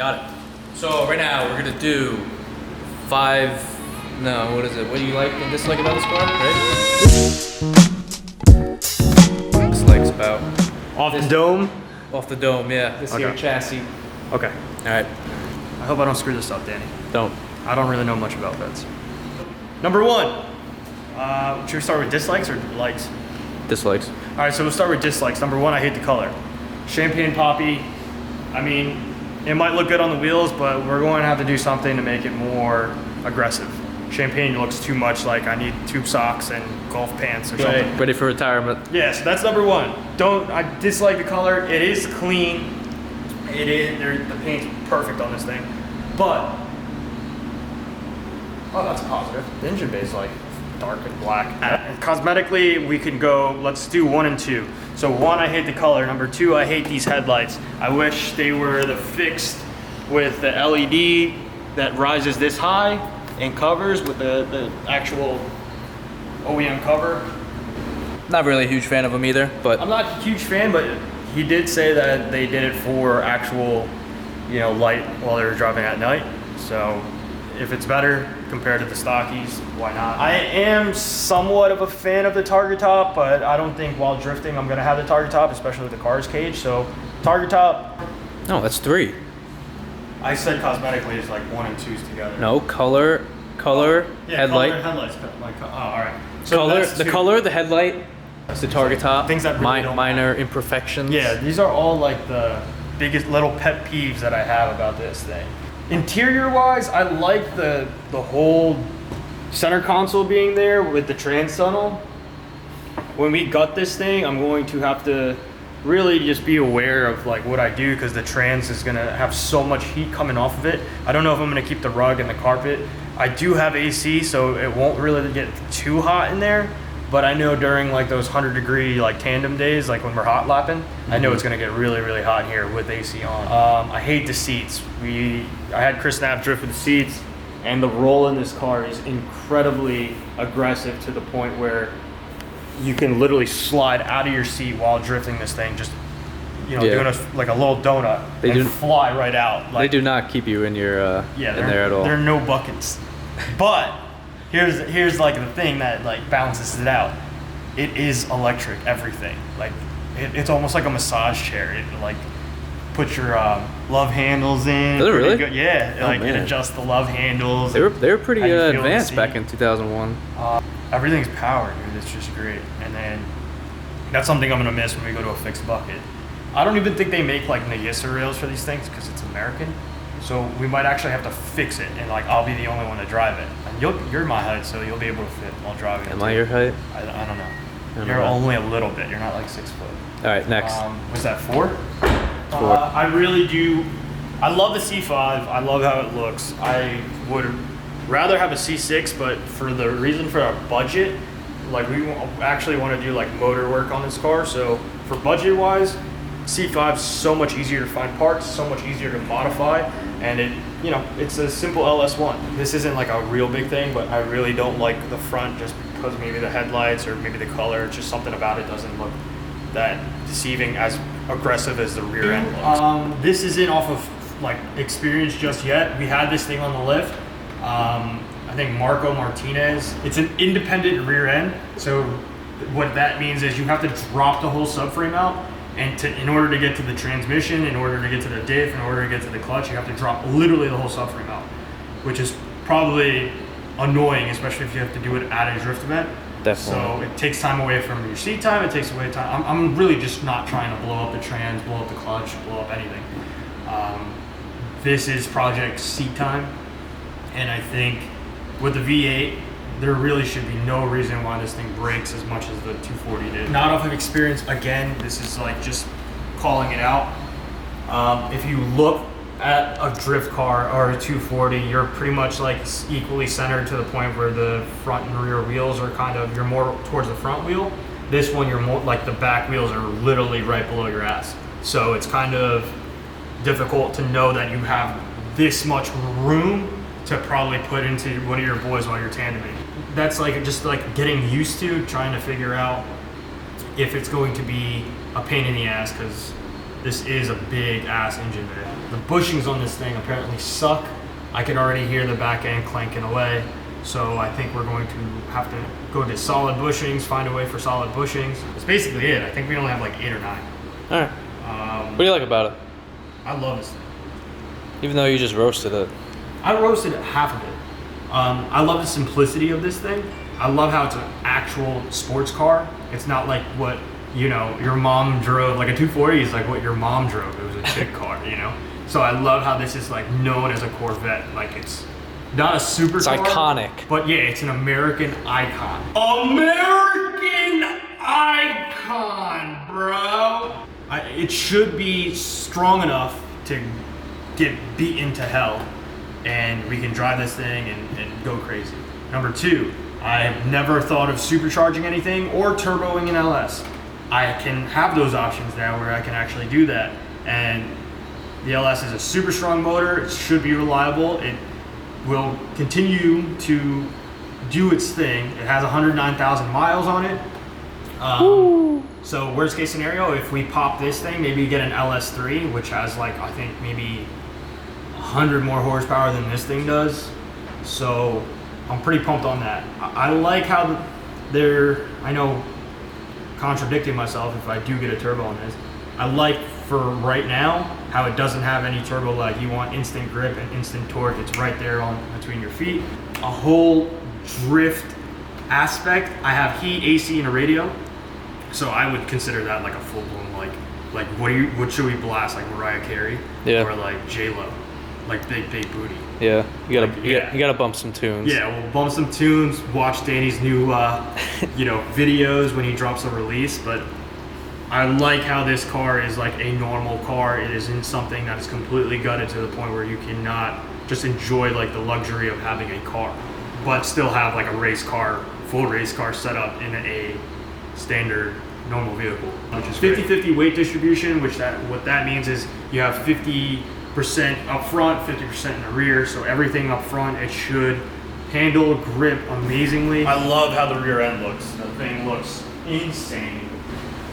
Got it. So right now we're gonna do what is it? What do you like and dislike about this car? Right? Dislikes about Off the dome? Off the dome, yeah. This here chassis. Okay. Alright. I hope I don't screw this up, Danny. Don't. I don't really know much about Vets. Number one. Should we start with dislikes or likes? Dislikes. All right, so we'll start with dislikes. Number one, I hate the color. Champagne Poppy. I mean, it might look good on the wheels, but we're going to have to do something to make it more aggressive. Champagne looks too much like I need tube socks and golf pants or something. Ready for retirement. Yeah, so that's number one. I dislike the color. It is clean. It is, the paint's perfect on this thing. But, oh, that's positive. The engine bay is like dark and black. And cosmetically, we can go, let's do 1 and 2. So 1, I hate the color. Number 2, I hate these headlights. I wish they were the fixed with the LED that rises this high and covers with the actual OEM cover. Not really a huge fan of them either, but I'm not a huge fan, but he did say that they did it for actual, light while they were driving at night. So if it's better compared to the stockies, why not? I am somewhat of a fan of the target top, but I don't think while drifting I'm gonna have the target top, especially with the car's cage. So target top. No, that's 3. I said cosmetically it's like 1 and 2's together. No, color, yeah, headlight. Color and headlights. Oh, all right. So color, the headlight, the target top. Things that really don't minor matter. imperfections. Yeah, these are all like the biggest little pet peeves that I have about this thing. Interior wise, I like the whole center console being there with the trans tunnel. When we gut this thing, I'm going to have to really just be aware of like what I do, because the trans is gonna have so much heat coming off of it. I don't know if I'm gonna keep the rug and the carpet. I do have AC, so it won't really get too hot in there. But I know during like those 100-degree like tandem days, like when we're hot lapping, I know it's gonna get really, really hot in here with AC on. I hate the seats. I had Chris Knapp drift with the seats, and the roll in this car is incredibly aggressive to the point where you can literally slide out of your seat while drifting this thing, just doing like a little donut fly right out. They do not keep you in your in there at all. There are no buckets. But here's like the thing that like balances it out. It is electric, everything. Like it's almost like a massage chair. It like puts your love handles in. Does it really? Good. Yeah, it adjusts the love handles. They were pretty advanced back in 2001. Everything's powered, dude. It's just great. And then that's something I'm gonna miss when we go to a fixed bucket. I don't even think they make like Nagisa rails for these things because it's American. So we might actually have to fix it, and like I'll be the only one to drive it. And you're my height, so you'll be able to fit while driving. Am I your height? I don't know. You're only a little bit. You're not like 6 foot. All right, next. Was that 4? 4. I really do. I love the C5. I love how it looks. I would rather have a C6, but for the reason for our budget, like we actually want to do like motor work on this car. So for budget wise, C5 is so much easier to find parts, so much easier to modify, and it's a simple LS1. This isn't like a real big thing, but I really don't like the front just because maybe the headlights or maybe the color, just something about it doesn't look that deceiving, as aggressive as the rear end looks. This isn't off of like experience just yet. We had this thing on the lift. I think Marco Martinez, it's an independent rear end. So what that means is you have to drop the whole subframe out, and in order to get to the transmission, in order to get to the diff, in order to get to the clutch, you have to drop literally the whole subframe out, which is probably annoying, especially if you have to do it at a drift event. Definitely. So it takes time away from your seat time, it takes away time. I'm really just not trying to blow up the trans, blow up the clutch, blow up anything. This is project seat time, and I think with the V8, there really should be no reason why this thing breaks as much as the 240 did. Not off of experience, again, this is like just calling it out. If you look at a drift car or a 240, you're pretty much like equally centered to the point where the front and rear wheels are you're more towards the front wheel. This one, you're more like the back wheels are literally right below your ass. So it's kind of difficult to know that you have this much room to probably put into one of your boys while you're tandeming. That's like just like getting used to trying to figure out if it's going to be a pain in the ass, because this is a big ass engine bay. The bushings on this thing apparently suck. I can already hear the back end clanking away. So I think we're going to have to go to solid bushings, find a way for solid bushings. That's basically it. I think we only have like 8 or 9. All right. What do you like about it? I love this thing. Even though you just roasted it. I roasted half of it. I love the simplicity of this thing. I love how it's an actual sports car. It's not like what, you know, your mom drove. Like a 240 is like what your mom drove. It was a chick car, you know? So I love how this is like known as a Corvette. Like it's not a supercar. It's iconic. But yeah, it's an American icon. American icon, bro. It should be strong enough to get beaten to hell, and we can drive this thing and go crazy. Number 2, I've never thought of supercharging anything or turboing an LS. I can have those options now where I can actually do that. And the LS is a super strong motor. It should be reliable. It will continue to do its thing. It has 109,000 miles on it. So worst case scenario, if we pop this thing, maybe get an LS3, which has like, I think maybe 100 more horsepower than this thing does. So I'm pretty pumped on that. I like how they're, I know, contradicting myself if I do get a turbo on this. I like for right now how it doesn't have any turbo lag. You want instant grip and instant torque. It's right there on between your feet. A whole drift aspect. I have heat, AC, and a radio. So I would consider that like a full-blown like what should we blast, like Mariah Carey? Yeah. Or like J-Lo, like big booty. Yeah, you gotta Like, you gotta bump some tunes. Yeah, we'll bump some tunes, watch Danny's new you know, videos when he drops a release. But I like how this car is like a normal car. It isn't something that is completely gutted to the point where you cannot just enjoy like the luxury of having a car, but still have like a race car, full race car setup in a standard normal vehicle, which is 50-50 weight distribution, which what that means is you have 50% up front, 50% in the rear. So everything up front, it should handle grip amazingly. I love how the rear end looks. The thing looks insane.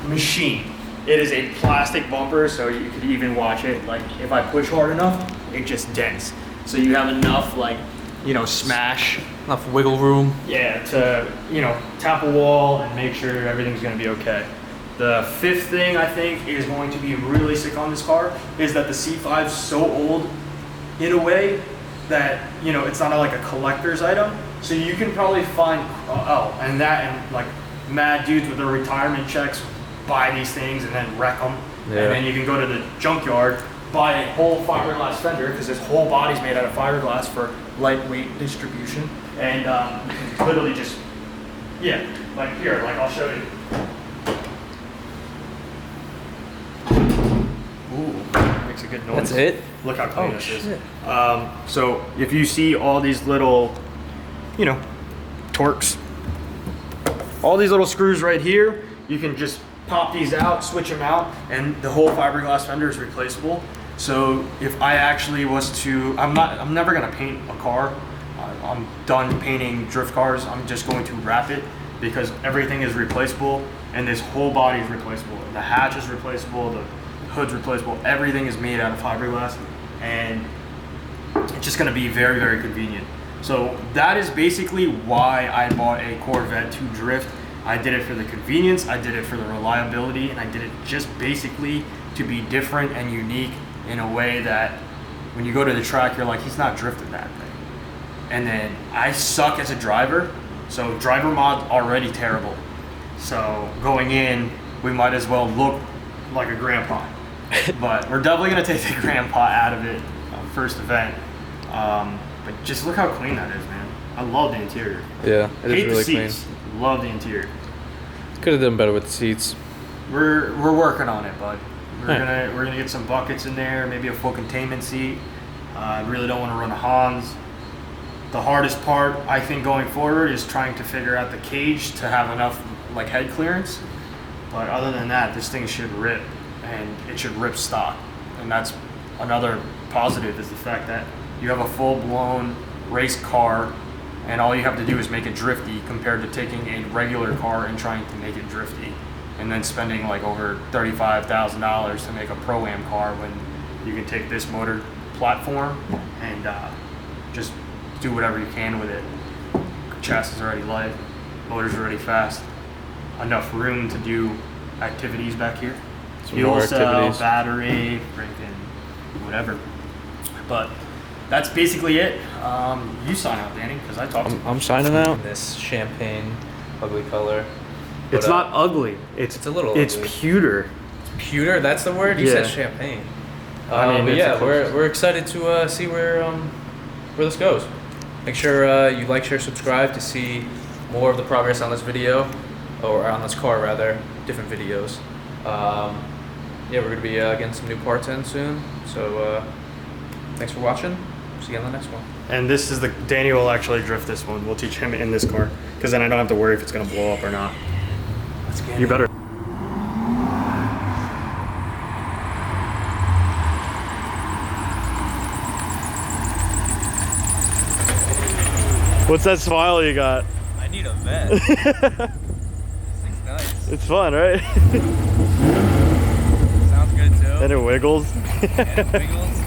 Machine. It is a plastic bumper, so you could even watch it. Like if I push hard enough, it just dents. So you have enough like, you know, smash. Enough wiggle room. Yeah, to, you know, tap a wall and make sure everything's gonna be okay. The 5th thing I think is going to be really sick on this car is that the C5's so old in a way that, you know, it's not like a collector's item. So you can probably find, and like mad dudes with their retirement checks buy these things and then wreck them. Yeah. And then you can go to the junkyard, buy a whole fiberglass fender, because this whole body's made out of fiberglass for lightweight distribution. And you can literally just, yeah, like here, like I'll show you. Ooh, makes a good noise. That's it? Look how clean this shit. is. So if you see all these little, you know, torques, all these little screws right here, you can just pop these out, switch them out, and the whole fiberglass fender is replaceable. So if I actually was to, I'm never gonna paint a car. I'm done painting drift cars. I'm just going to wrap it because everything is replaceable and this whole body is replaceable. The hatch is replaceable, the hood's replaceable. Everything is made out of fiberglass, and it's just gonna be very, very convenient. So that is basically why I bought a Corvette to drift. I did it for the convenience, I did it for the reliability, and I did it just basically to be different and unique in a way that when you go to the track, you're like, he's not drifting that thing. And then I suck as a driver, so driver mod already terrible. So going in, we might as well look like a grandpa. But we're definitely gonna take the grandpa out of it, first event. But just look how clean that is, man. I love the interior. Yeah, it Hate is really the clean. seats. Love the interior. Could have done better with the seats. We're working on it, bud. We're gonna get some buckets in there, maybe a full containment seat. I really don't want to run a Hans. The hardest part, I think, going forward is trying to figure out the cage to have enough like head clearance. But other than that, this thing should rip, and it should rip stock. And that's another positive, is the fact that you have a full-blown race car, and all you have to do is make it drifty compared to taking a regular car and trying to make it drifty. and then spending like over $35,000 to make a Pro-Am car when you can take this motor platform and just do whatever you can with it. Chassis is already light, motor's already fast, enough room to do activities back here. Some more activities. Battery, freaking whatever. But that's basically it. You sign out, Danny, because I talked. I'm signing out. This champagne, ugly color. It's But, not ugly. It's a little It's ugly. pewter. Pewter, that's the word? You Yeah. said champagne. I mean, But it's yeah, the closest. we're excited to see where this goes. Make sure you like, share, subscribe to see more of the progress on this video, or on this car rather, different videos. Yeah, we're gonna be getting some new parts in soon. So thanks for watching. See you on the next one. And this is Danny will actually drift this one. We'll teach him in this car, because then I don't have to worry if it's gonna blow up or not. Let's get You better. What's that smile you got? I need a vet. This thing's nice. It's fun, right? Sounds good too. And it wiggles. And it wiggles.